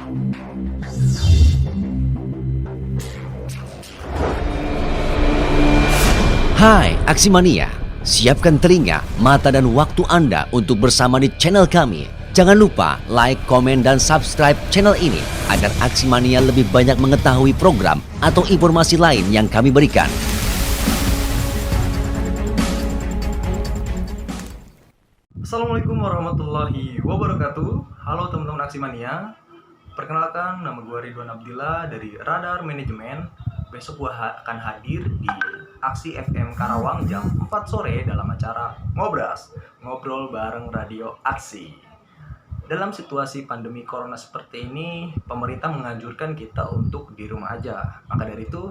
Hai Aksimania, siapkan telinga, mata dan waktu Anda untuk bersama di channel kami. Jangan lupa like, komen, dan subscribe channel ini agar Aksimania lebih banyak mengetahui program atau informasi lain yang kami berikan. Assalamualaikum warahmatullahi wabarakatuh. Halo teman-teman Aksimania. Perkenalkan, nama gue Ridwan Abdillah dari Radar Manajemen. Besok gue akan hadir di Aksi FM Karawang jam 4 sore dalam acara Ngobras, ngobrol bareng Radio Aksi. Dalam situasi pandemi corona seperti ini, pemerintah menganjurkan kita untuk di rumah aja. Maka dari itu,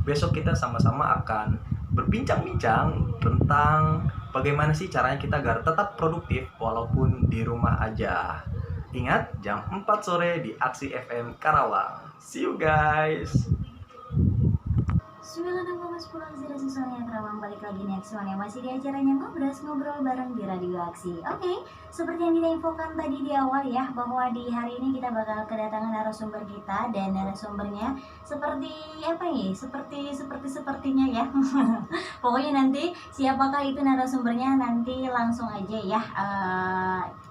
besok kita sama-sama akan berbincang-bincang tentang bagaimana sih caranya kita agar tetap produktif walaupun di rumah aja. Ingat, jam 4 sore di Aksi FM Karawang. See you guys! 96,10 Susunya Karawang, balik lagi nih Aksimania, masih di acaranya Ngobras, ngobrol bareng di Radio Aksi. Oke, seperti yang kita infokan tadi di awal ya, bahwa di hari ini kita bakal kedatangan narasumber kita, dan narasumbernya seperti apa nih? Sepertinya ya. Pokoknya nanti siapakah itu narasumbernya nanti langsung aja ya,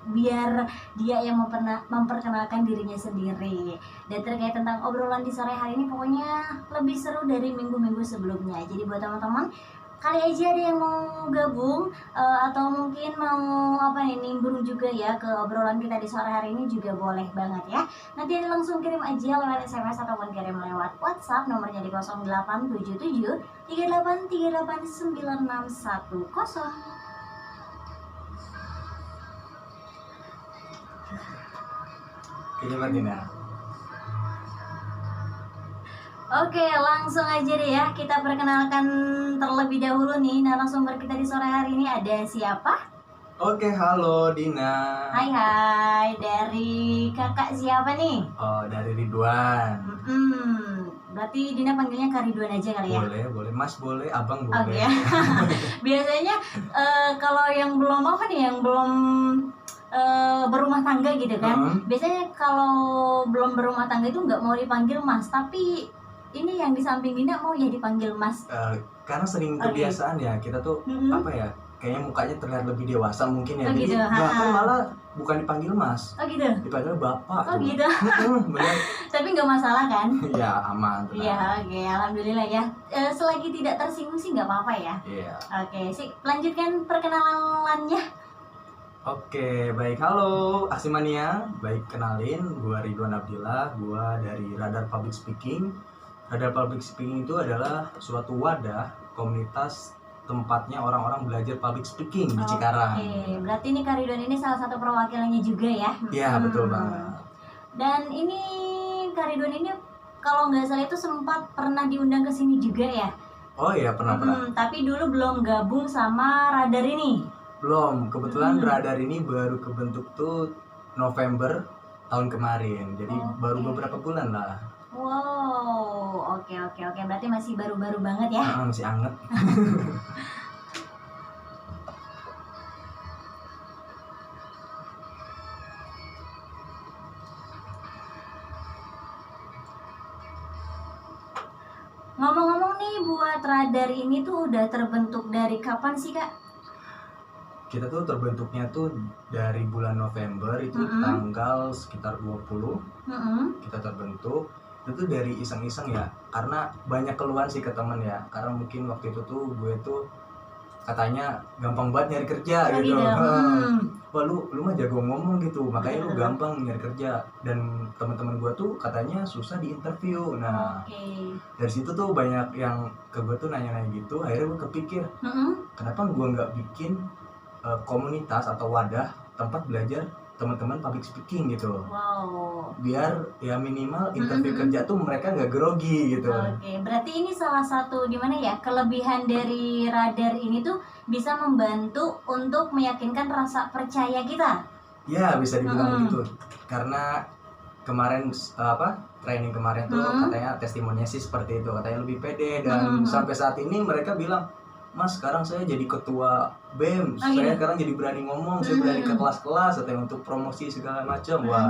biar dia yang memperkenalkan dirinya sendiri. Dan terkait tentang obrolan di sore hari ini, pokoknya lebih seru dari minggu-minggu sebelumnya. Jadi buat teman-teman, kali aja ada yang mau gabung atau mungkin mau nimbrung juga ya ke obrolan kita di sore hari ini, juga boleh banget ya. Nanti langsung kirim aja lewat SMS ataupun kirim lewat WhatsApp, nomornya di 0877 38389610. Gimana Dina? Oke, langsung aja deh ya, kita perkenalkan terlebih dahulu nih narasumber kita di sore hari ini. Ada siapa? Oke, halo Dina. Hai, dari kakak siapa nih? Oh, dari Ridwan. Berarti Dina panggilnya Kak Ridwan aja kali ya? Boleh, Mas boleh, Abang boleh. Oke. Biasanya kalau yang belum berumah tangga gitu kan, biasanya kalau belum berumah tangga itu nggak mau dipanggil Mas, tapi ini yang di samping Dina mau ya dipanggil Mas. Karena sering kebiasaan ya, kita tuh apa ya, kayaknya mukanya terlihat lebih dewasa mungkin ya. Gitu. Bahkan malah bukan dipanggil Mas, gitu. dipanggil Bapak. Gitu. Bener. Tapi nggak masalah kan? Ya aman. Iya, oke, alhamdulillah ya. Selagi tidak tersinggung sih nggak apa-apa ya. Iya. Oke, sih lanjutkan perkenalannya. Oke, baik. Halo Aksimania. Baik, kenalin, gua Ridwan Abdillah, gua dari Radar Public Speaking. Radar Public Speaking itu adalah suatu wadah komunitas tempatnya orang-orang belajar public speaking di Cikarang. Oke, berarti ini Kak Ridwan ini salah satu perwakilannya juga ya? Iya, betul banget. Dan ini Kak Ridwan ini kalau nggak salah itu sempat pernah diundang ke sini juga ya? Oh iya, pernah. Tapi dulu belum gabung sama Radar ini? Belum, kebetulan Radar ini baru kebentuk tuh November tahun kemarin. Jadi baru beberapa bulan lah. Wow, oke. Berarti masih baru-baru banget ya? Masih anget. Ngomong-ngomong nih, buat Radar ini tuh udah terbentuk dari kapan sih Kak? Kita tuh terbentuknya tuh dari bulan November itu tanggal sekitar 20 kita terbentuk. Itu dari iseng-iseng ya, karena banyak keluhan sih ke temen ya, karena mungkin waktu itu tuh gue tuh katanya gampang banget nyari kerja gitu. Wah lu mah jago ngomong gitu, makanya lu gampang nyari kerja. Dan teman-teman gue tuh katanya susah di interview. Nah dari situ tuh banyak yang ke gue tuh nanya-nanya gitu. Akhirnya gue kepikir, kenapa gue nggak bikin komunitas atau wadah tempat belajar teman-teman public speaking gitu. Wow. Biar ya minimal interview kerja tuh mereka nggak grogi gitu. Oke, berarti ini salah satu gimana ya, kelebihan dari Radar ini tuh bisa membantu untuk meyakinkan rasa percaya kita. Ya bisa dibilang gitu. Karena kemarin training kemarin tuh katanya testimoninya sih seperti itu, katanya lebih pede dan sampai saat ini mereka bilang, Mas sekarang saya jadi ketua BEM, saya sekarang jadi berani ngomong, saya berani ke kelas-kelas atau untuk promosi segala macam. Wah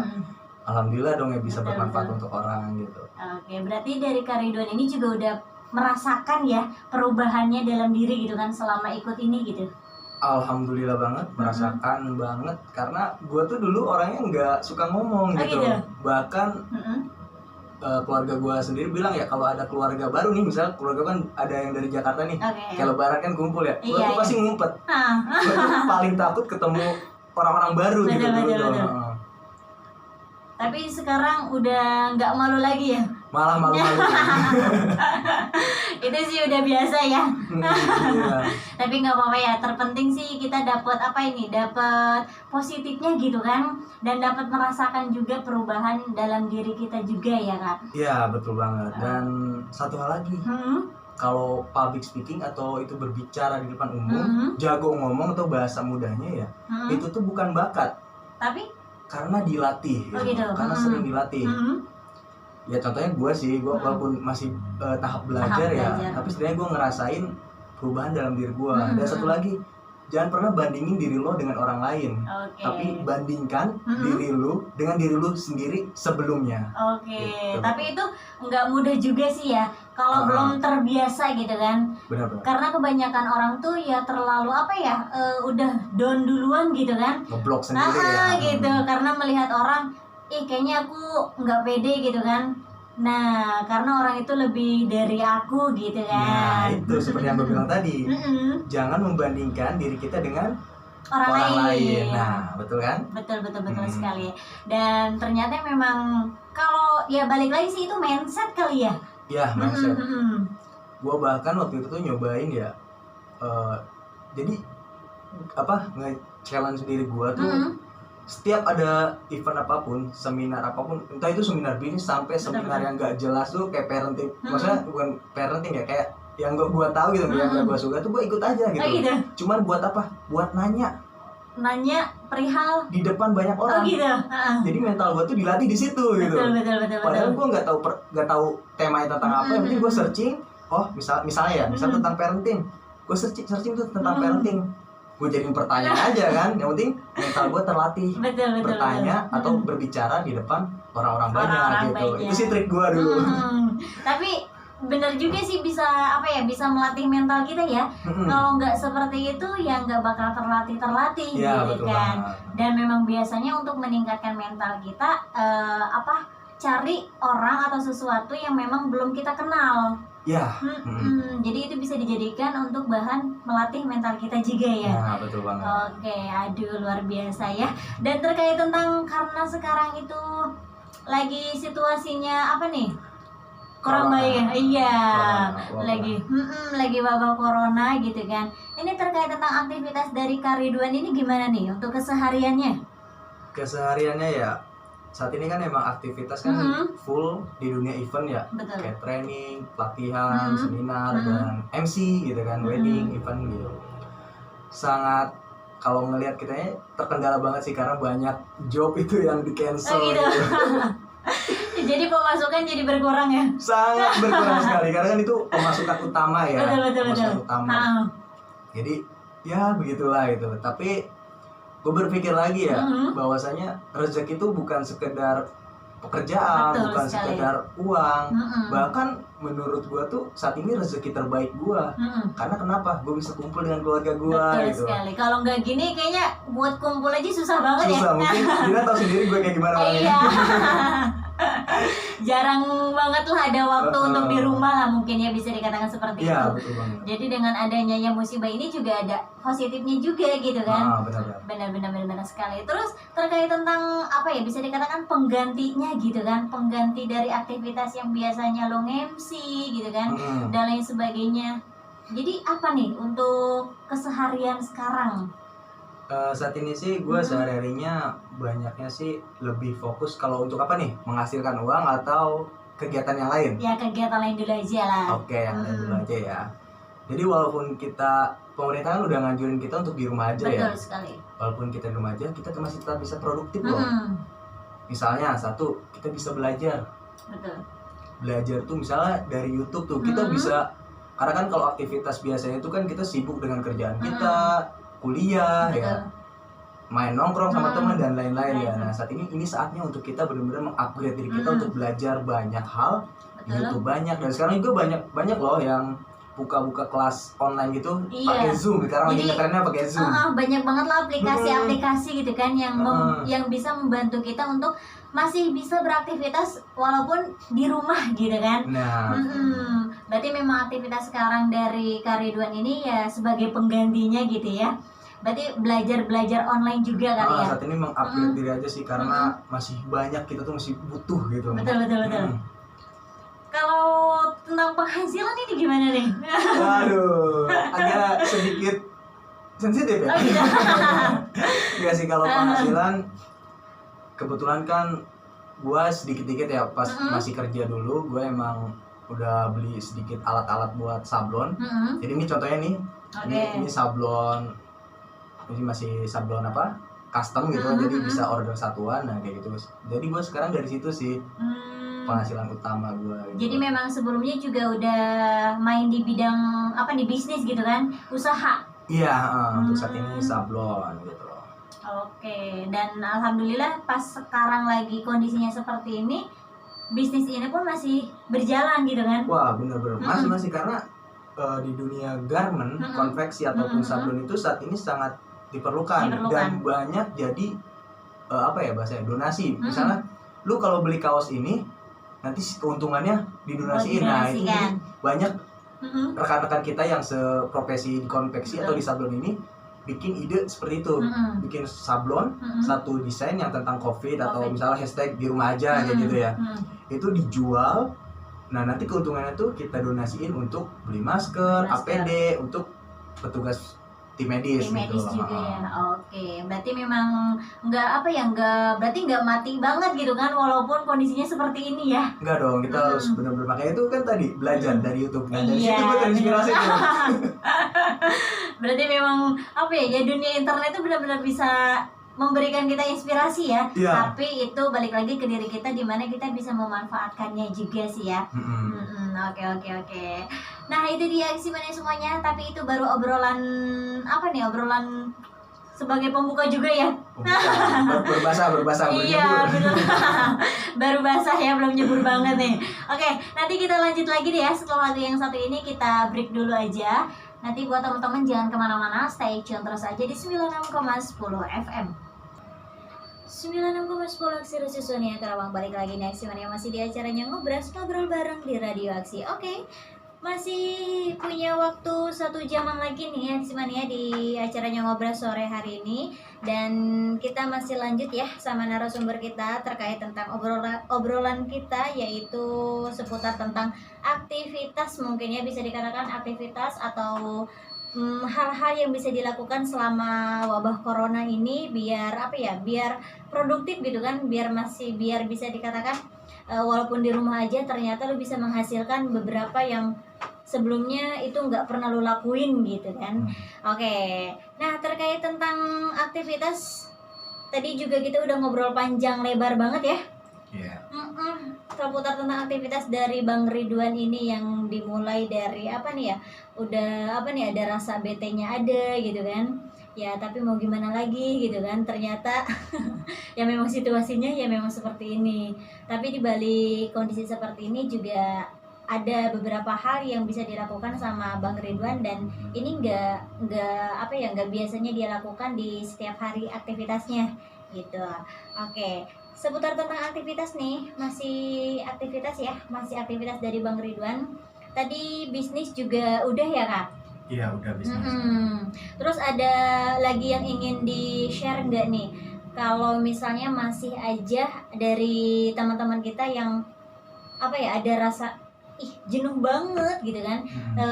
alhamdulillah dong ya bisa Betul, bermanfaat betul. untuk orang gitu. Oke, berarti dari Kak Ridwan ini juga udah merasakan ya perubahannya dalam diri gitu kan selama ikut ini gitu. Alhamdulillah banget, merasakan banget karena gue tuh dulu orangnya nggak suka ngomong Oh, gitu. gitu? Bahkan Mm-mm. keluarga gue sendiri bilang ya kalau ada keluarga baru nih, misal keluarga kan ada yang dari Jakarta nih, Oke. kayak lebaran kan kumpul ya, gue Iya, tuh pasti ngumpet. Ah, Gue tuh paling takut ketemu orang-orang baru gitu Betul, dulu betul, tuh. betul. Tapi sekarang udah nggak malu lagi ya. Malah malu-malu. Itu sih udah biasa ya. Iya. Tapi nggak apa-apa ya. Terpenting sih kita dapat apa ini, dapat positifnya gitu kan, dan dapat merasakan juga perubahan dalam diri kita juga ya Kak. Iya betul banget. Dan satu hal lagi, kalau public speaking atau itu berbicara di depan umum, jago ngomong atau bahasa mudahnya ya, itu tuh bukan bakat, Tapi karena dilatih, Oh, gitu. karena sering dilatih. Ya contohnya gue sih, gue walaupun masih tahap belajar ya, belajar. tapi sebenarnya gue ngerasain perubahan dalam diri gue. Dan satu lagi, jangan pernah bandingin diri lo dengan orang lain, Oke. tapi bandingkan diri lo dengan diri lo sendiri sebelumnya. Oke, Gitu. tapi itu nggak mudah juga sih ya kalau belum terbiasa gitu kan. Benar-benar. Karena kebanyakan orang tuh ya terlalu apa ya, udah down duluan gitu kan. Ngeblok sendiri ya. Gitu, karena melihat orang, kayaknya aku nggak pede gitu kan. Nah, karena orang itu lebih dari aku gitu Nah kan. itu seperti yang gue bilang tadi, Mm-mm. jangan membandingkan diri kita dengan Orang lain. Nah betul kan? Betul sekali. Dan ternyata memang kalau ya balik lagi sih itu mindset kali ya. Ya mindset. Mm-mm. Gue bahkan waktu itu tuh nyobain ya, jadi apa, nge-challenge diri gue tuh, setiap ada event apapun, seminar apapun, entah itu seminar bisnis sampai seminar yang gak jelas tuh kayak parenting, maksudnya bukan parenting ya, kayak yang gua tahu gitu, yang gak gua suka tuh gua ikut aja gitu. Oh, gitu. Cuman buat apa? Buat nanya Nanya perihal. di depan banyak Oh orang. gitu. Heeh. Jadi mental gua tuh dilatih di situ gitu. Betul. Padahal gua nggak tahu temanya tentang apa, yang penting gua searching. Oh misalnya tentang parenting, gua searching tuh tentang parenting. Gue jadiin pertanyaan aja kan, yang penting mental gue terlatih Betul. bertanya atau berbicara di depan orang-orang banyak Orang-orang gitu. banyak. Itu sih trik gue dulu. Tapi bener juga sih bisa bisa melatih mental kita ya. Kalau nggak seperti itu ya nggak bakal terlatih Iya gitu betul kan. banget. Dan memang biasanya untuk meningkatkan mental kita cari orang atau sesuatu yang memang belum kita kenal. Ya. Jadi itu bisa dijadikan untuk bahan melatih mental kita juga ya. Nah betul banget. Oke, aduh luar biasa ya. Dan terkait tentang karena sekarang itu lagi situasinya apa nih? Kurang Corona. baik ya. Iya. Corona, Lagi wabah corona gitu kan. Ini terkait tentang aktivitas dari Kak Ridwan ini gimana nih untuk kesehariannya? Kesehariannya ya, saat ini kan emang aktivitas kan full di dunia event ya. Betul. Kayak training, pelatihan, seminar, dan MC gitu kan, wedding, event gitu. Sangat, kalau ngelihat kitanya terkendala banget sih karena banyak job itu yang di cancel Oh, gitu. Jadi pemasukan jadi berkurang ya? Sangat berkurang sekali karena kan itu pemasukan utama ya. Betul. Pemasukan utama. Jadi ya begitulah gitu. Tapi gue berpikir lagi ya, bahwasanya rezeki itu bukan sekedar pekerjaan, Betul bukan sekali. sekedar uang. Bahkan menurut gue tuh saat ini rezeki terbaik gue. Karena kenapa? Gue bisa kumpul dengan keluarga gue Betul gitu. sekali. Kalau nggak gini kayaknya buat kumpul aja susah banget Susah, ya. mungkin Dina tahu sendiri gue kayak gimana orangnya. Iya. Jarang banget lah ada waktu untuk di rumah lah mungkin ya, bisa dikatakan seperti Iya itu. betul banget. Jadi dengan adanya yang musibah ini juga ada positifnya juga gitu kan. Benar-benar sekali. Terus terkait tentang apa ya, bisa dikatakan penggantinya gitu kan, pengganti dari aktivitas yang biasanya lo MC gitu kan, dan lain sebagainya. Jadi apa nih untuk keseharian sekarang? Saat ini sih gue sehari-harinya banyaknya sih lebih fokus kalau untuk apa nih, menghasilkan uang atau kegiatan yang lain. Ya kegiatan lain dulu aja lah. Oke, yang lain dulu aja ya. Jadi walaupun pemerintah kan udah nganjurin kita untuk di rumah aja ya. Betul sekali. Walaupun kita di rumah aja, kita masih tetap bisa produktif loh. Misalnya satu, kita bisa belajar. Betul. Belajar tuh misalnya dari YouTube tuh kita bisa, karena kan kalau aktivitas biasanya itu kan kita sibuk dengan kerjaan kita, kuliah ya. main nongkrong sama teman dan lain-lain ya. Betul. Nah saat ini saatnya untuk kita benar-benar mengupgrade diri kita Hmm. untuk belajar banyak hal. Di Betul. YouTube banyak, dan sekarang juga banyak loh yang buka kelas online gitu Iya. pakai Zoom. Sekarang lagi Jadi, ngetrennya pakai Zoom. banyak banget lah aplikasi-aplikasi gitu kan yang yang bisa membantu kita untuk masih bisa beraktivitas walaupun di rumah gitu kan. Nah, Berarti memang aktivitas sekarang dari Kak Ridwan ini ya sebagai penggantinya gitu ya. Berarti belajar online juga kali ya. saat ini mengupgrade diri aja sih, karena masih banyak kita tuh masih butuh gitu. Betul. Kalau tentang penghasilan ini gimana nih? Waduh, agak sedikit sensitif ya. Oh, gitu. Enggak sih, kalau penghasilan kebetulan kan gua sedikit-dikit ya pas masih kerja dulu, gua emang udah beli sedikit alat-alat buat sablon. Jadi ini contohnya nih. Oke. Ini sablon. Ini masih sablon apa? Custom gitu, jadi bisa order satuan, nah kayak gitu. Jadi gua sekarang dari situ sih penghasilan utama gua. Gitu. Jadi memang sebelumnya juga udah main di bidang apa di bisnis gitu kan, usaha. Iya, untuk saat ini sablon gitu. Oke, dan alhamdulillah pas sekarang lagi kondisinya seperti ini, bisnis ini pun masih berjalan gitu kan. Wah, bener-bener masih karena di dunia garment, konveksi ataupun sablon itu saat ini sangat diperlukan. Dan banyak jadi apa ya bahasanya, donasi. Misalnya lu kalau beli kaos ini nanti keuntungannya didonasiin. Nah, itu jadi banyak rekan-rekan kita yang seprofesi di konveksi atau di sablon ini bikin ide seperti itu, bikin sablon satu desain yang tentang COVID atau misalnya hashtag di rumah aja kayak gitu ya. Itu dijual. Nah, nanti keuntungannya tuh kita donasiin untuk beli masker, APD untuk petugas tim medis medis gitu. juga ya. Oke, berarti memang berarti nggak mati banget gitu kan walaupun kondisinya seperti ini ya. Enggak dong, kita harus benar-benar, makanya itu kan tadi belajar dari YouTube. Nah, dari Iya, situ gue terinspirasi tuh. Berarti memang ya dunia internet itu benar-benar bisa memberikan kita inspirasi ya. Tapi itu balik lagi ke diri kita di mana kita bisa memanfaatkannya juga sih ya. Oke. Nah, itu dia Aksimania semuanya, tapi itu baru obrolan obrolan sebagai pembuka juga ya. Berbahasa Iya, benar. Baru basah ya, belum nyebur banget nih. Oke, nanti kita lanjut lagi deh ya. Setelah lagu yang satu ini kita break dulu aja. Nanti buat teman-teman jangan kemana-mana, stay tune terus aja di 96,10 FM. 96,10 Aksi Rususonia Karawang, balik lagi nih Aksimania, masih di acaranya ngobrol bareng di Radio Aksi. Oke, masih punya waktu 1 jaman lagi nih Aksimania di acaranya ngobrol sore hari ini. Dan kita masih lanjut ya sama narasumber kita terkait tentang obrolan kita, yaitu seputar tentang aktivitas, mungkin ya bisa dikatakan aktivitas atau hal-hal yang bisa dilakukan selama wabah corona ini biar biar produktif gitu kan, biar bisa dikatakan walaupun di rumah aja ternyata lu bisa menghasilkan beberapa yang sebelumnya itu nggak pernah lu lakuin gitu kan. Oke, nah terkait tentang aktivitas tadi juga kita udah ngobrol panjang lebar banget ya. Seputar tentang aktivitas dari Bang Ridwan ini yang dimulai dari ada rasa BT-nya ada gitu kan ya, tapi mau gimana lagi gitu kan, ternyata ya memang situasinya ya memang seperti ini. Tapi di balik kondisi seperti ini juga ada beberapa hal yang bisa dilakukan sama Bang Ridwan, dan ini nggak biasanya dia lakukan di setiap hari aktivitasnya gitu. Oke, seputar tentang aktivitas nih, masih aktivitas dari Bang Ridwan. Tadi bisnis juga udah ya Kak? Iya, udah bisnis. Terus ada lagi yang ingin di-share nggak nih? Kalau misalnya masih aja dari teman-teman kita yang ada rasa jenuh banget gitu kan,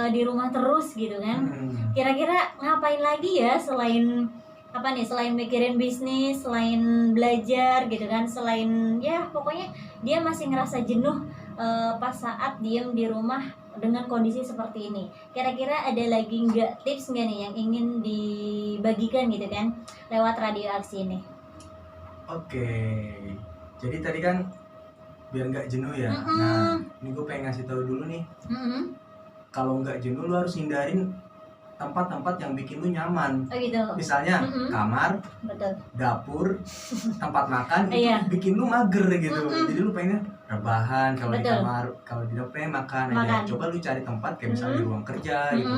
di rumah terus gitu kan. Kira-kira ngapain lagi ya selain selain mikirin bisnis, selain belajar gitu kan, selain ya pokoknya dia masih ngerasa jenuh pas saat diem di rumah dengan kondisi seperti ini. Kira-kira ada lagi tips nggak nih yang ingin dibagikan gitu kan lewat Radio Aksi ini? Oke, jadi tadi kan biar nggak jenuh ya. Nah, ini gue pengen ngasih tahu dulu nih. Kalau nggak jenuh lu harus hindarin tempat-tempat yang bikin lu nyaman. Oh gitu. Misalnya kamar, Betul. dapur, tempat makan itu Iya. bikin lu mager gitu. Jadi lu pengen rebahan kalau di Betul. kamar, kalau di dapur pengen makan aja. Makan. Coba lu cari tempat kayak misalnya di ruang kerja gitu.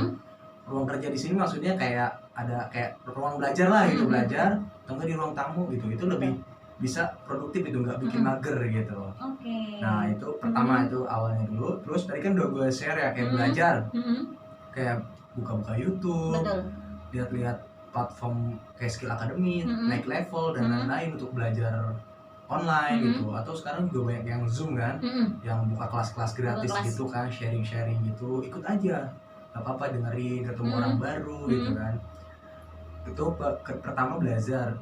Ruang kerja di sini maksudnya kayak ada kayak ruang belajar lah gitu, belajar atau enggak di ruang tamu gitu. Itu lebih bisa produktif itu, nggak bikin mager gitu. Oke. Nah itu pertama itu awalnya dulu. Terus tadi kan udah gue share ya kayak belajar, kayak buka-buka YouTube, Betul. lihat-lihat platform kayak Skill Academy, naik level dan lain-lain untuk belajar online gitu. Atau sekarang juga banyak yang Zoom kan, yang buka kelas-kelas gratis kelas. gitu kan, sharing-sharing gitu. Ikut aja, nggak apa-apa, dengerin, ketemu orang baru gitu kan. Itu pertama belajar.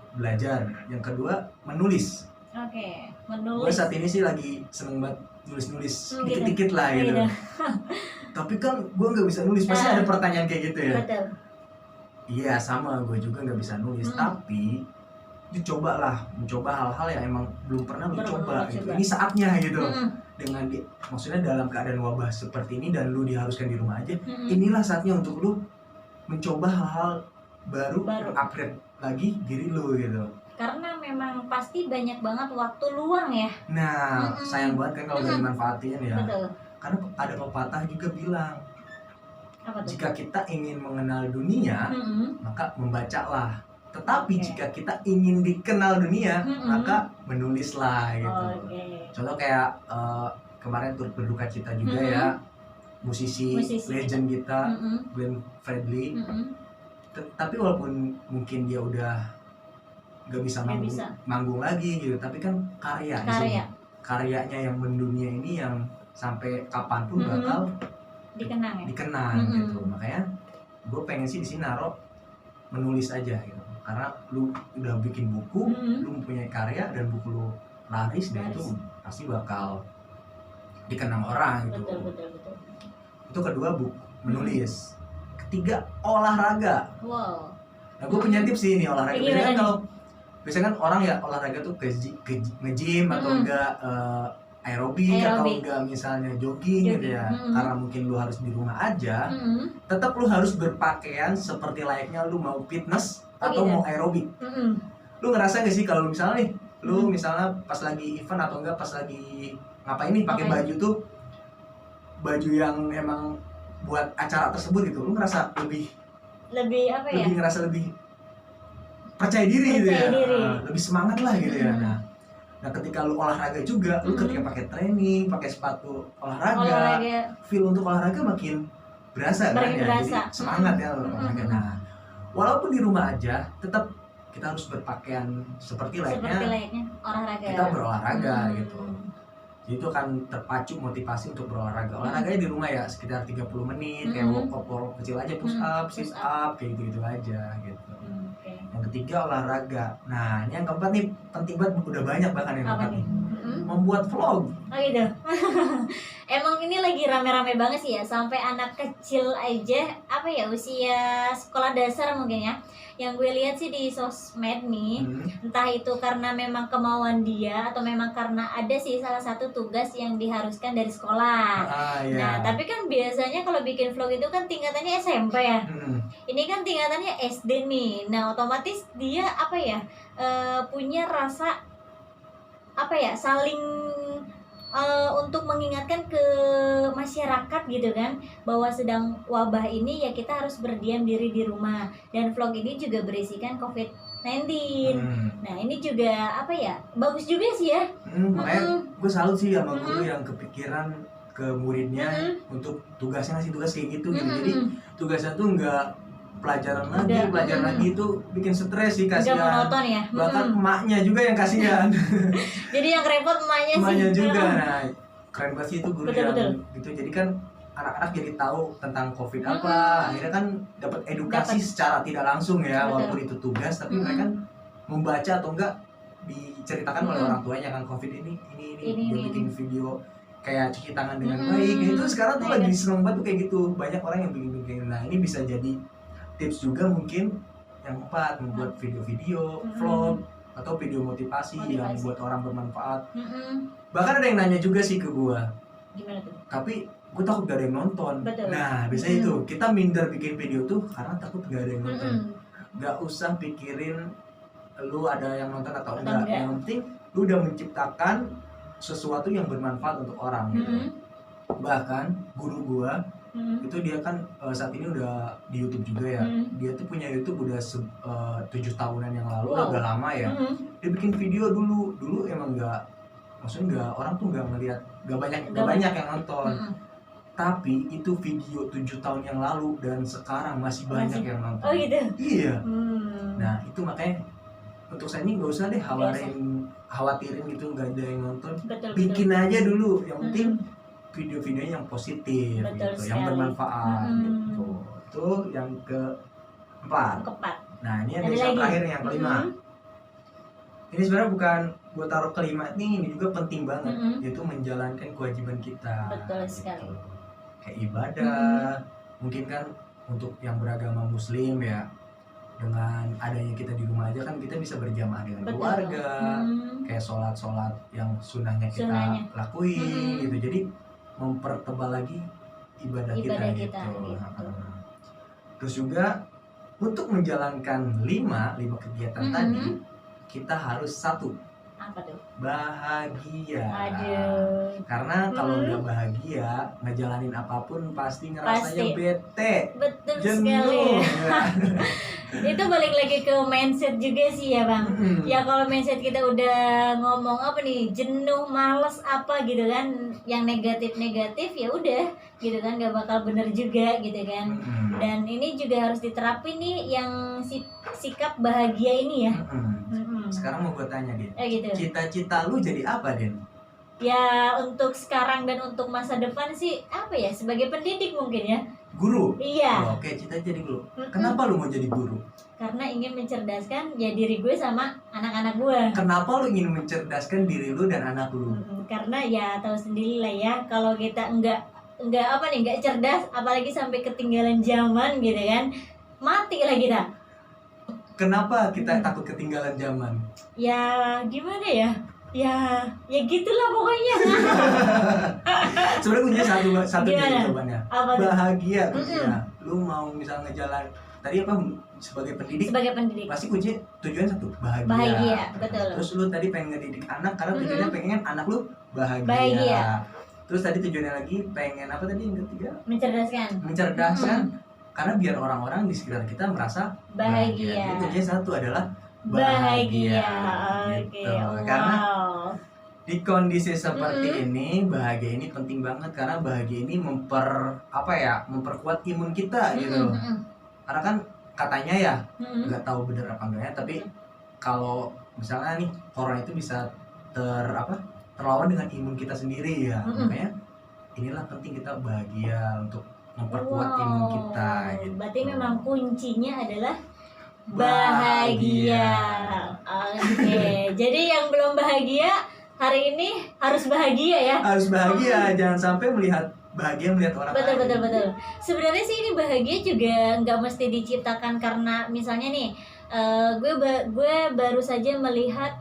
Yang kedua menulis. Oke, Gue menulis. saat ini sih lagi seneng banget nulis-nulis Gitu. dikit-dikit lah gitu. Gitu. Tapi kan gue nggak bisa nulis, pasti ada pertanyaan kayak gitu ya. Betul. Iya sama, gue juga nggak bisa nulis. Tapi mencoba hal-hal yang emang belum pernah lu coba gitu. Ini saatnya gitu. Dengan maksudnya dalam keadaan wabah seperti ini dan lu diharuskan di rumah aja, inilah saatnya untuk lu mencoba hal-hal baru. Upgrade lagi diri lu gitu. Karena memang pasti banyak banget waktu luang ya. Nah, sayang banget kan kalau nggak dimanfaatin ya. Betul. Karena ada pepatah juga bilang, Apa tuh? jika kita ingin mengenal dunia, maka membacalah. Tetapi jika kita ingin dikenal dunia, maka menulislah gitu. Contoh kayak kemarin turut berduka cita juga ya, musisi legend kita, Glenn Fredly. Tapi walaupun mungkin dia udah nggak bisa manggung lagi gitu, tapi kan karyanya yang mendunia ini yang sampai kapanpun bakal dikenang gitu. Makanya gue pengen sih di sini naruh menulis aja gitu, karena lu udah bikin buku, lu mempunyai karya dan buku lu laris, dan itu pasti bakal dikenang orang gitu. Betul. Itu kedua, buku menulis. Ketiga, olahraga. Wow. Nah, gue punya tips sih ini olahraga. Gimana nih? Kalau biasanya kan orang ya olahraga tuh ke nge-gym atau enggak aerobik atau enggak misalnya jogging gitu ya. Karena mungkin lu harus di rumah aja, tetap lu harus berpakaian seperti layaknya lu mau fitness atau mau aerobik. Lu ngerasa gak sih kalau misalnya nih, lu misalnya pas lagi event atau enggak pas lagi ngapain nih pakai baju tuh, baju yang emang buat acara tersebut gitu, lu ngerasa lebih apa ya? Lebih ngerasa lebih percaya diri gitu ya. Lebih semangat lah gitu ya. Nah, ketika lu olahraga juga, lu ketika pakai training, pakai sepatu olahraga, feel untuk olahraga makin berasa kan ya. Jadi semangat ya olahraga. Nah, walaupun di rumah aja, tetap kita harus berpakaian seperti layaknya olahraga. Kita berolahraga gitu. Jadi itu akan terpacu motivasi untuk berolahraga. Olahraganya di rumah ya sekitar 30 menit, kayak workout kecil aja, push up, sit up, kayak gitu aja gitu. Yang ketiga olahraga. Nah, ini yang keempat nih penting banget, udah banyak bahkan yang keempat nih. Membuat vlog. Oh gitu. Emang ini lagi rame-rame banget sih ya, sampai anak kecil aja apa ya, usia sekolah dasar mungkin ya. Yang gue lihat sih di sosmed nih, entah itu karena memang kemauan dia atau memang karena ada sih salah satu tugas yang diharuskan dari sekolah. Nah, tapi kan biasanya kalau bikin vlog itu kan tingkatannya SMP ya. Ini kan tingkatannya SD nih. Nah, otomatis dia apa ya, punya rasa apa ya, saling untuk mengingatkan ke masyarakat gitu kan, bahwa sedang wabah ini ya kita harus berdiam diri di rumah. Dan vlog ini juga berisikan COVID-19. Nah, ini juga apa ya, bagus juga sih ya. Makanya gue salut sih sama guru yang kepikiran ke muridnya untuk tugasnya, ngasih tugas kayak gitu gitu. Jadi tugasnya tuh enggak pelajaran lagi itu bikin stres sih, kasihan. Udah monoton ya. Bahkan emaknya juga yang kasihan. Jadi yang repot emaknya sih. Juga. Nah, keren banget sih itu guru yang gitu. Jadi kan anak-anak jadi tahu tentang COVID apa. Akhirnya kan dapat edukasi secara tidak langsung ya, walaupun itu tugas, tapi mereka membaca atau enggak diceritakan oleh orang tuanya kan, COVID ini dia bikin video kayak cuci tangan dengan baik. Nah, itu sekarang tuh lagi seneng banget tuh kayak gitu. Banyak orang yang bikin. Nah, ini bisa jadi tips juga mungkin yang keempat, membuat video-video, vlog atau video motivasi yang buat orang bermanfaat. Bahkan ada yang nanya juga sih ke gua, gimana tuh? tapi gue takut gak ada yang nonton. Betul. Nah biasanya itu kita minder bikin video tuh karena takut gak ada yang nonton. Mm-mm. Gak usah pikirin lu ada yang nonton atau enggak. enggak. Yang penting lu udah menciptakan sesuatu yang bermanfaat untuk orang gitu. Mm-mm. Bahkan guru gua Mm-mm. itu dia kan saat ini udah di YouTube juga ya. Dia tuh punya YouTube udah 7 tahunan yang lalu. Wow. Udah lama ya. Mm-mm. Dia bikin video dulu emang maksudnya orang tuh nggak ngeliat, nggak banyak yang nonton. Mm-mm. Tapi itu video 7 tahun yang lalu dan sekarang masih banyak yang nonton. Oh gitu. Iya. Hmm. Nah itu makanya untuk saya ini nggak usah deh khawatirin gitu nggak ada yang nonton. Betul. Bikin aja dulu. Yang penting Mm-mm. video-videonya yang positif Betul gitu, sekali. yang bermanfaat gitu. Itu yang keempat. Keempat. Nah ini ada Ada yang lagi? terakhir yang kelima. Ini sebenarnya bukan gue taruh kelima nih, ini juga penting banget, yaitu menjalankan kewajiban kita. Betul sekali. Gitu. Kayak ibadah, mungkin kan untuk yang beragama Muslim ya, dengan adanya kita di rumah aja kan kita bisa berjamaah dengan Betul. keluarga, kayak sholat yang sunnahnya kita Sunnahnya. lakuin gitu. Jadi mempertebal lagi ibadah kita Ibadah kita, gitu. gitu. Terus juga untuk menjalankan lima kegiatan tadi, kita harus satu, Apa tuh? bahagia. Aduh. Karena kalau nggak bahagia, ngejalanin apapun pasti ngerasanya Pasti. bete, Betul sekali. jenuh. Itu balik lagi ke mindset juga sih ya Bang. Ya kalau mindset kita udah ngomong apa nih, jenuh, males apa gitu kan, yang negatif-negatif ya udah gitu kan, gak bakal bener juga gitu kan. Dan ini juga harus diterapin nih yang sikap bahagia ini ya. Sekarang mau gue tanya Din, Gitu. cita-cita lu jadi apa Din? Ya untuk sekarang dan untuk masa depan sih apa ya, sebagai pendidik mungkin ya. Guru? Iya. Oh, oke, cita jadi guru. Kenapa lu mau jadi guru? Karena ingin mencerdaskan ya diri gue sama anak-anak gue. Kenapa lu ingin mencerdaskan diri lu dan anak lu? Karena ya tahu sendiri lah ya, kalau kita nggak cerdas, apalagi sampai ketinggalan zaman gitu kan, mati lah kita. Kenapa kita takut ketinggalan zaman? Ya gimana ya? Ya gitulah pokoknya. Sebenarnya punya satu Gimana? nih jawabannya. Apa tuh? Bahagia kuncinya. Lu mau misalnya ngejalan tadi apa sebagai pendidik? Sebagai pendidik. Pasti kunci tujuan satu, bahagia. Bahagia, betul. Terus lu tadi pengen ngedidik anak karena tujuannya pengen anak lu bahagia. Bahagia. Terus tadi tujuannya lagi pengen apa tadi yang ketiga? Mencerdaskan. Mencerdaskan. Karena biar orang-orang di sekitar kita merasa Bahagia. Jadi kuncinya satu adalah Bahagia. Gitu. Oke. Wow. Karena di kondisi seperti ini, bahagia ini penting banget karena bahagia ini memperkuat imun kita gitu. Karena kan katanya ya, nggak tahu benar apa enggaknya, tapi kalau misalnya nih corona itu bisa terlawan dengan imun kita sendiri ya. Makanya inilah penting kita bahagia untuk memperkuat imun kita gitu. Berarti memang kuncinya adalah bahagia. Oke. Jadi yang belum bahagia hari ini harus bahagia ya. Harus bahagia, jangan sampai melihat orang Betul, lain. betul. Sebenarnya sih ini bahagia juga nggak mesti diciptakan karena misalnya nih, gue baru saja melihat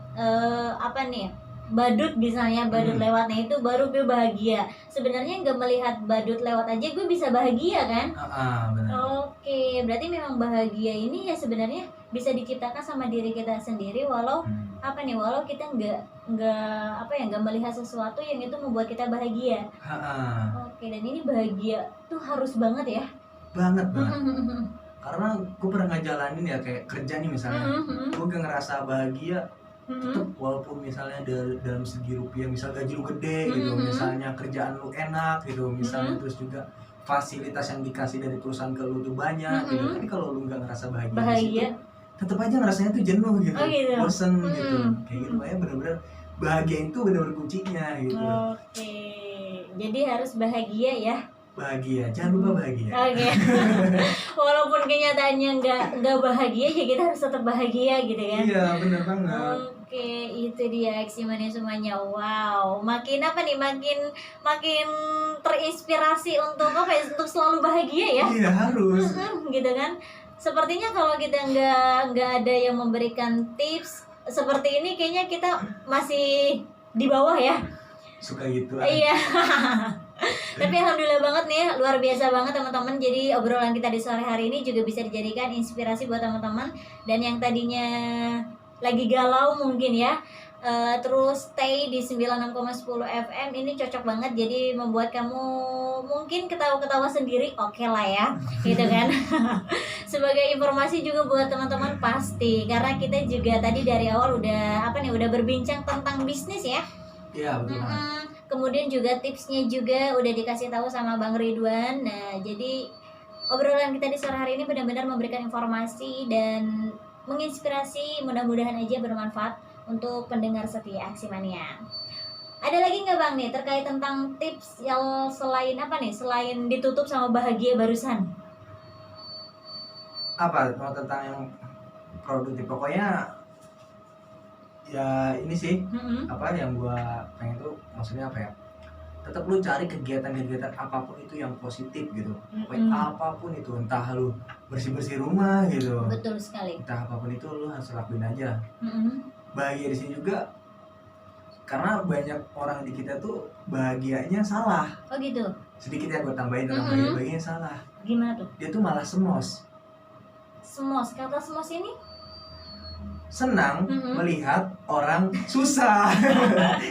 badut misalnya, badut lewat, nah itu baru gue bahagia. Sebenarnya nggak melihat badut lewat aja gue bisa bahagia kan? Benar. Oke, berarti memang bahagia ini ya sebenarnya bisa diciptakan sama diri kita sendiri, walau kita nggak melihat sesuatu yang itu membuat kita bahagia. Oke, dan ini bahagia tuh harus banget ya. Banget. Karena gue pernah ngejalanin ya kayak kerja nih misalnya, gue gak ngerasa bahagia. Tetep walaupun misalnya dalam segi rupiah, misal gaji lu gede gitu, misalnya kerjaan lu enak gitu, misalnya terus juga fasilitas yang dikasih dari perusahaan ke lu tuh banyak gitu, tapi kalau lu nggak ngerasa bahagia, tetep aja ngerasanya tuh jenuh gitu, bosen gitu, kayak gitu. Makanya bener-bener bahagia itu bener-bener kuncinya gitu. Oke, jadi harus bahagia ya. Bahagia, jangan lupa bahagia. Oke. Walaupun kenyataannya nggak bahagia, ya kita harus tetap bahagia gitu kan. Iya, bener banget. Oke, itu dia Aksimania semuanya. Wow, makin terinspirasi untuk untuk selalu bahagia ya. Iya, harus. Gitu kan. Sepertinya kalau kita nggak ada yang memberikan tips seperti ini, kayaknya kita masih di bawah ya. Suka gitu. Iya. Tapi alhamdulillah banget nih, luar biasa banget teman-teman. Jadi obrolan kita di sore hari ini juga bisa dijadikan inspirasi buat teman-teman. Dan yang tadinya lagi galau mungkin ya, terus stay di 96,10 FM ini cocok banget. Jadi membuat kamu mungkin ketawa-ketawa sendiri, oke lah ya, gitu kan. Sebagai informasi juga buat teman-teman pasti, karena kita juga tadi dari awal udah udah berbincang tentang bisnis ya. Iya betul. Kemudian juga tipsnya juga udah dikasih tahu sama Bang Ridwan. Nah, jadi obrolan kita di sore hari ini benar-benar memberikan informasi dan menginspirasi, mudah-mudahan aja bermanfaat untuk pendengar setia Aksimania. Ada lagi nggak Bang nih terkait tentang tips yang selain selain ditutup sama bahagia barusan? Apa kalau tentang yang produktif, pokoknya ya ini sih apa yang gua pengen tuh, maksudnya apa ya, tetap lu cari kegiatan-kegiatan apapun itu yang positif gitu. Pokoknya apapun itu, entah lu bersih-bersih rumah gitu, Betul sekali. entah apapun itu lu harus lakuin aja. Bahagia di sini juga karena banyak orang di kita tuh bahagianya salah. Oh gitu. Sedikit yang gue tambahin tentang bahagianya salah. Gimana tuh? Dia tuh malah semos. Semos, kata semos ini? Senang melihat orang susah.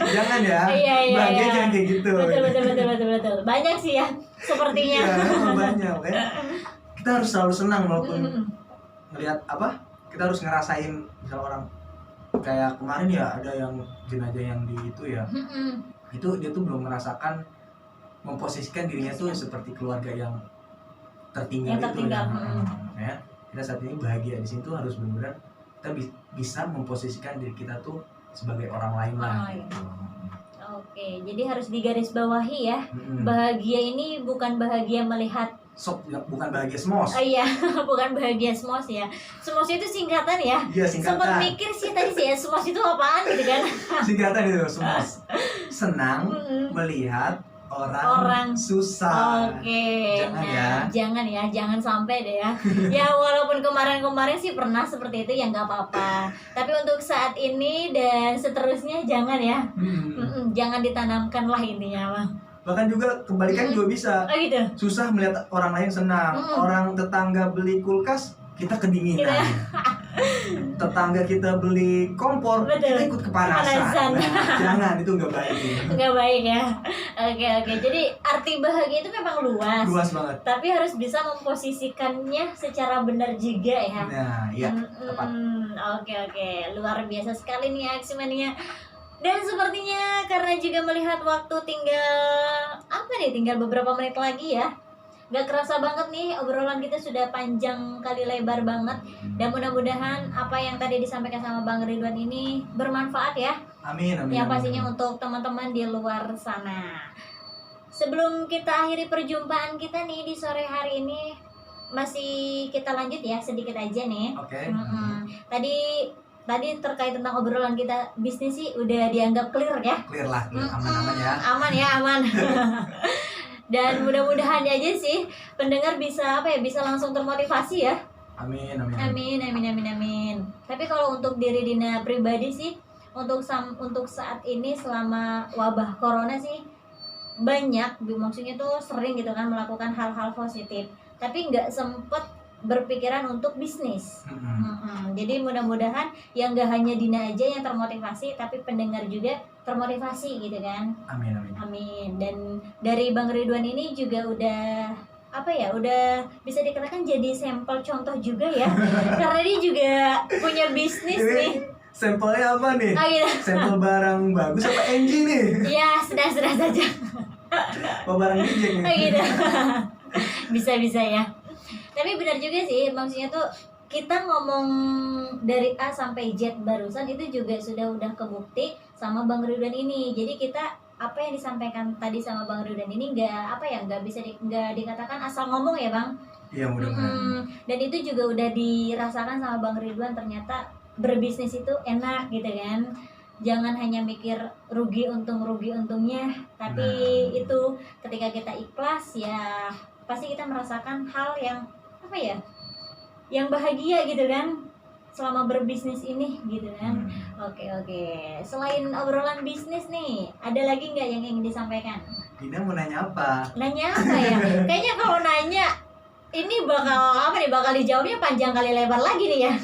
Jangan ya. Iya. Bahagia jangan kayak gitu. Betul. Banyak sih ya sepertinya. Iya, banyak ya. Kita harus selalu senang walaupun melihat apa? Kita harus ngerasain misal orang kayak kemarin ya ada yang jenazah yang di itu ya. Itu dia tuh belum merasakan memposisikan dirinya tuh seperti keluarga yang tertinggal, itu ya. Ya. Kita saat ini bahagia di sini tuh harus benar-benar kita bisa memposisikan diri kita tuh sebagai orang lain lah. Gitu. Oke, jadi harus digarisbawahi ya. Bahagia ini bukan bahagia melihat bukan bahagia semos. Iya, bukan bahagia semos ya. Semos itu singkatan ya. Iya, singkatan. Sempat mikir sih tadi sih ya, semos itu apaan gitu kan. Singkatan itu semos. Senang melihat orang susah. Oke. Jangan sampai deh ya. Ya walaupun kemarin sih pernah seperti itu ya nggak apa-apa. Tapi untuk saat ini dan seterusnya jangan ya. Jangan ditanamkan lah intinya mah. Bahkan juga kebalikan juga bisa. Oh gitu. Susah melihat orang lain senang. Orang tetangga beli kulkas, kita kedinginan. Tetangga kita beli kompor, kita ikut kepanasan. Nah, jangan, itu nggak baik. Nggak baik ya. Oke. Jadi arti bahagia itu memang luas. Luas banget. Tapi harus bisa memposisikannya secara benar juga ya. Nah, iya. Tepat. Oke. Luar biasa sekali nih Aksimania. Dan sepertinya karena juga melihat waktu tinggal beberapa menit lagi ya. Gak kerasa banget nih obrolan kita sudah panjang kali lebar banget. Dan mudah-mudahan apa yang tadi disampaikan sama Bang Ridwan ini bermanfaat ya. Amin. Yang pastinya untuk teman-teman di luar sana. Sebelum kita akhiri perjumpaan kita nih di sore hari ini, masih kita lanjut ya sedikit aja nih. Oke. Tadi terkait tentang obrolan kita bisnis sih udah dianggap clear ya. Clear lah, aman-aman ya. Aman. Dan mudah-mudahan aja sih pendengar bisa bisa langsung termotivasi ya. Amin. Tapi kalau untuk diri Dina pribadi sih untuk saat ini selama wabah corona sih banyak, maksudnya tuh sering gitu kan melakukan hal-hal positif, tapi nggak sempet berpikiran untuk bisnis. Jadi mudah-mudahan yang gak hanya Dina aja yang termotivasi, tapi pendengar juga termotivasi gitu kan. Amin. Dan dari Bang Ridwan ini juga udah udah bisa dikatakan jadi sampel contoh juga ya. Karena dia juga punya bisnis nih. Sampelnya apa nih? Gitu. Sampel barang bagus apa engine nih? Ya, sedang saja. Barang bijak nih. Gitu. Bisa ya. Tapi benar juga sih, maksudnya tuh kita ngomong dari A sampai Z barusan itu juga udah kebukti sama Bang Ridwan ini. Jadi kita apa yang disampaikan tadi sama Bang Ridwan ini nggak bisa dikatakan asal ngomong ya Bang. Iya mudah-mudahan. Dan itu juga udah dirasakan sama Bang Ridwan, ternyata berbisnis itu enak gitu kan. Jangan hanya mikir rugi untungnya, tapi itu ketika kita ikhlas ya pasti kita merasakan hal yang yang bahagia gitu kan selama berbisnis ini gitu kan. Oke. Selain obrolan bisnis nih, ada lagi nggak yang ingin disampaikan? Dina mau nanya apa? Nanya apa ya? Kayaknya kalau nanya ini bakal apa nih? Bakal dijawabnya panjang kali lebar lagi nih ya.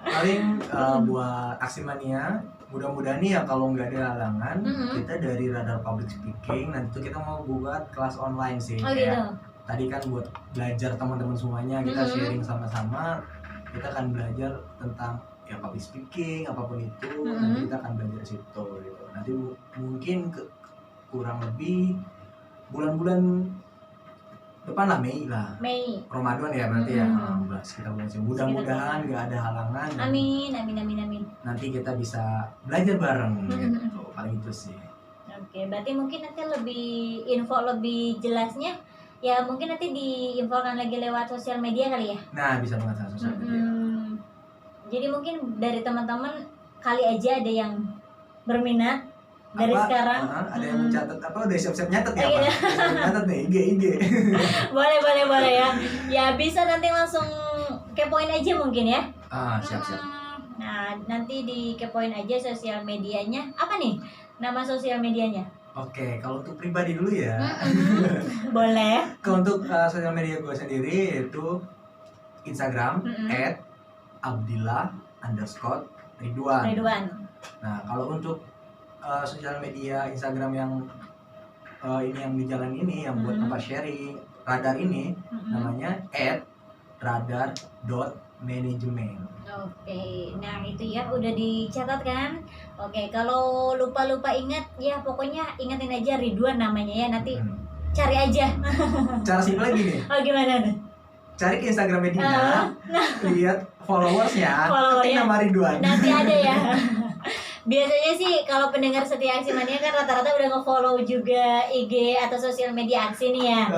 Paling buat Aksimania, mudah-mudahan nih ya kalau nggak ada halangan, kita dari Radar Public Speaking nanti tuh kita mau buat kelas online sih. Oh gitu. Tadi kan buat belajar teman-teman semuanya, kita sharing sama-sama, kita akan belajar tentang ya public speaking apapun itu, nanti kita akan belajar situ gitu. Nanti mungkin kurang lebih bulan-bulan depan lah, Mei Ramadan ya berarti ya. Kita bulan sih. Mudah-mudahan nggak ada halangan. Amin. Nanti kita bisa belajar bareng gitu. Paling itu sih. Oke, berarti mungkin nanti info lebih jelasnya ya mungkin nanti diinfokan lagi lewat sosial media kali ya. Nah, bisa banget sosial media. Jadi mungkin dari teman-teman kali aja ada yang berminat dari sekarang. Ada yang mencatat apa udah siap-siap nyatet ya, Iya. Pak? Nyatet nih IG. boleh ya. Ya bisa nanti langsung kepoin aja mungkin ya. Siap. Nah, nanti dikepoin aja sosial medianya. Apa nih nama sosial medianya? Oke, kalau untuk pribadi dulu ya. Boleh. Kalau untuk sosial media gue sendiri itu Instagram @abdillah_ridwan. Nah, kalau untuk sosial media Instagram yang ini yang di jalan ini yang buat tempat sharing radar ini namanya @radar.management. Oke, nah itu ya udah dicatat kan? Oke, kalau lupa ingat ya pokoknya ingetin aja Ridwan namanya ya, nanti cari aja. Cara simpel lagi nih. Oh gimana nih? Cari ke Instagramnya Dina, lihat followersnya, ketik nama Ridwan. Nanti ada ya. Biasanya sih kalau pendengar setia Aksimania kan rata-rata udah nge-follow juga IG atau sosial media Aksi nih ya.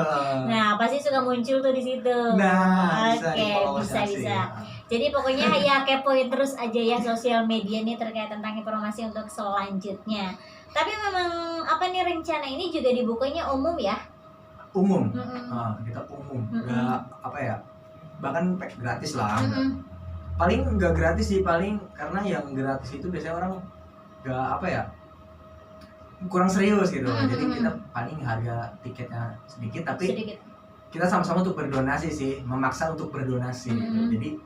Nah, pasti suka muncul tuh di situ. Nah, bisa. Jadi pokoknya ya kepoin terus aja ya sosial media nih terkait tentang informasi untuk selanjutnya. Tapi memang apa nih rencana ini juga dibukanya umum ya? Umum. Kita umum. Nggak apa ya? Bahkan gratis lah. Paling nggak gratis sih, paling karena yang gratis itu biasanya orang nggak apa ya, kurang serius gitu. Jadi kita paling harga tiketnya sedikit tapi kita sama-sama untuk berdonasi sih, memaksa untuk berdonasi gitu. Jadi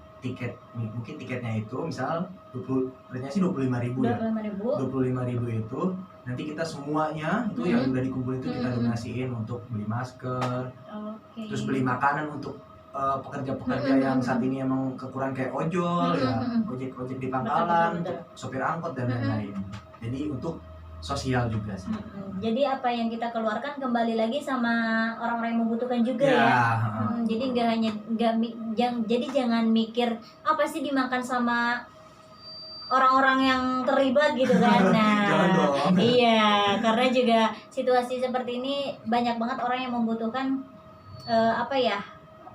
mungkin tiketnya itu misal 25.000 ya. 25.000 itu nanti kita semuanya itu yang udah dikumpulin itu kita donasiin untuk beli masker, terus beli makanan untuk pekerja-pekerja yang saat ini emang kekurangan kayak ojol ya, ojek di pangkalan, untuk sopir angkot dan lain-lain. Jadi untuk sosial juga sih. Jadi apa yang kita keluarkan kembali lagi sama orang-orang yang membutuhkan juga ya. Jadi jadi jangan mikir apa sih dimakan sama orang-orang yang terlibat gitu kan. Nah, jangan dong. Iya, karena juga situasi seperti ini banyak banget orang yang membutuhkan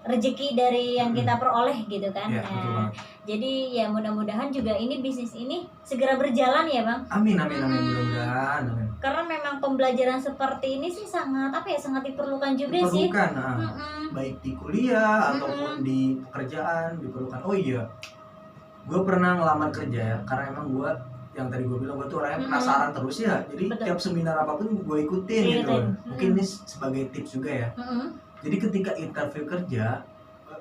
rezeki dari yang kita peroleh gitu kan. Nah, jadi ya mudah-mudahan juga ini bisnis ini segera berjalan ya Bang. Amin mudah-mudahan. Karena memang pembelajaran seperti ini sih sangat diperlukan juga sih. Baik di kuliah ataupun di pekerjaan diperlukan. Oh iya, gue pernah ngelamar kerja ya, karena emang gue yang tadi gue bilang gue tuh orangnya penasaran terus ya. Jadi tiap seminar apapun gue ikutin gitu. Mungkin ini sebagai tips juga ya. Jadi ketika interview kerja,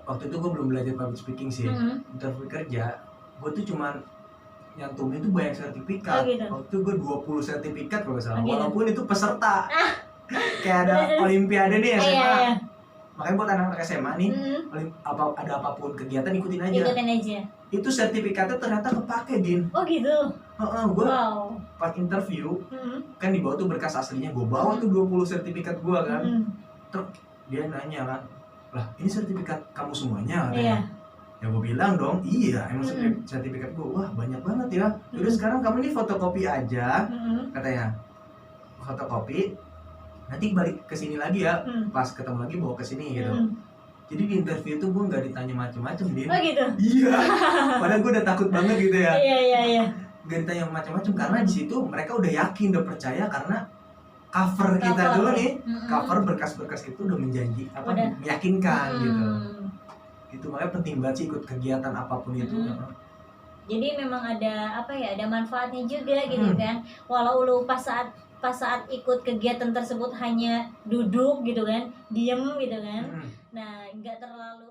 waktu itu gue belum belajar public speaking sih. Interview kerja, gue tuh cuman nyantumin tuh banyak sertifikat. Waktu itu gue 20 sertifikat kalau nggak salah. Walaupun itu peserta. Kayak ada olimpiade nih SMA. Makanya buat anak-anak SMA nih, ada apapun kegiatan ikutin aja. Itu sertifikatnya ternyata kepake, Din. Oh gitu? Gue pas interview, kan di bawah tuh berkas aslinya. Gue bawa tuh 20 sertifikat gue kan. Terus dia nanya kan, lah ini sertifikat kamu semuanya? Ya gue bilang dong, iya emang sertifikat gue. Wah banyak banget ya. Udah sekarang kamu ini fotokopi aja, katanya. Fotokopi, nanti balik ke sini lagi ya. Pas ketemu lagi bawa ke sini gitu. Jadi di interview itu gue nggak ditanya macam-macam, Din. Oh gitu? Iya. Padahal gue udah takut banget gitu ya. Iya. Gak ditanya macam-macam karena di situ mereka udah yakin, udah percaya karena cover kita dulu nih, cover berkas-berkas itu udah meyakinkan gitu. Itu makanya penting banget sih ikut kegiatan apapun itu. Jadi memang ada ada manfaatnya juga gitu kan. Walau lu pas saat pas saat ikut kegiatan tersebut hanya duduk gitu kan, diem gitu kan. Nah nggak terlalu